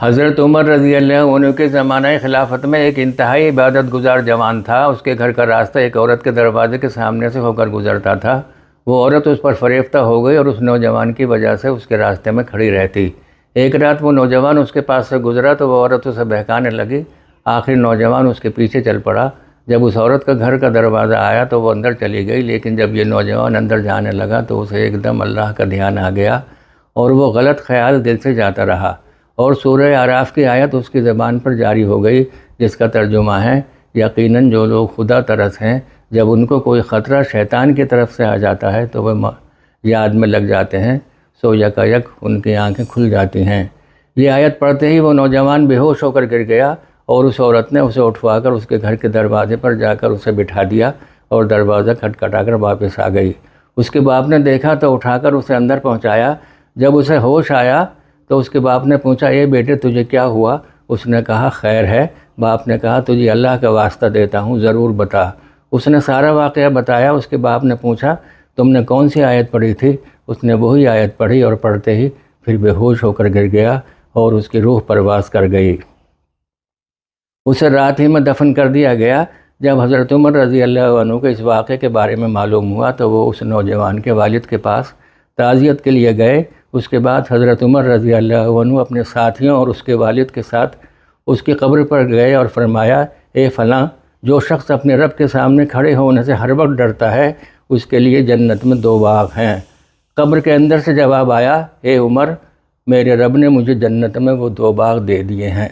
حضرت عمر رضی اللہ عنہ کے زمانہ خلافت میں ایک انتہائی عبادت گزار جوان تھا۔ اس کے گھر کا راستہ ایک عورت کے دروازے کے سامنے سے ہو کر گزرتا تھا۔ وہ عورت اس پر فریفتہ ہو گئی اور اس نوجوان کی وجہ سے اس کے راستے میں کھڑی رہتی۔ ایک رات وہ نوجوان اس کے پاس سے گزرا تو وہ عورت اسے بہکانے لگی۔ آخر نوجوان اس کے پیچھے چل پڑا۔ جب اس عورت کا گھر کا دروازہ آیا تو وہ اندر چلی گئی، لیکن جب یہ نوجوان اندر جانے لگا تو اسے ایک دم اللہ کا دھیان آ گیا اور وہ غلط خیال دل سے جاتا رہا، اور سورہ اعراف کی آیت اس کی زبان پر جاری ہو گئی، جس کا ترجمہ ہے: یقیناً جو لوگ خدا ترس ہیں، جب ان کو کوئی خطرہ شیطان کی طرف سے آ جاتا ہے تو وہ یاد میں لگ جاتے ہیں، سو یکایک ان کی آنکھیں کھل جاتی ہیں۔ یہ آیت پڑھتے ہی وہ نوجوان بے ہوش ہو کر گر گیا، اور اس عورت نے اسے اٹھوا کر اس کے گھر کے دروازے پر جا کر اسے بٹھا دیا اور دروازہ کھٹکھٹا کر واپس آ گئی۔ اس کے باپ نے دیکھا تو اٹھا کر اسے اندر پہنچایا۔ جب اسے ہوش آیا تو اس کے باپ نے پوچھا: اے بیٹے، تجھے کیا ہوا؟ اس نے کہا: خیر ہے۔ باپ نے کہا: تجھے اللہ کا واسطہ دیتا ہوں، ضرور بتا۔ اس نے سارا واقعہ بتایا۔ اس کے باپ نے پوچھا: تم نے کون سی آیت پڑھی تھی؟ اس نے وہی آیت پڑھی، اور پڑھتے ہی پھر بے ہوش ہو کر گر گیا اور اس کی روح پرواز کر گئی۔ اسے رات ہی میں دفن کر دیا گیا۔ جب حضرت عمر رضی اللہ عنہ کو اس واقعے کے بارے میں معلوم ہوا تو وہ اس نوجوان کے والد کے پاس تعزیت کے لیے گئے۔ اس کے بعد حضرت عمر رضی اللہ عنہ اپنے ساتھیوں اور اس کے والد کے ساتھ اس کی قبر پر گئے اور فرمایا: اے فلاں، جو شخص اپنے رب کے سامنے کھڑے ہونے سے ہر وقت ڈرتا ہے، اس کے لیے جنت میں 2 باغ ہیں۔ قبر کے اندر سے جواب آیا: اے عمر، میرے رب نے مجھے جنت میں وہ 2 باغ دے دیے ہیں۔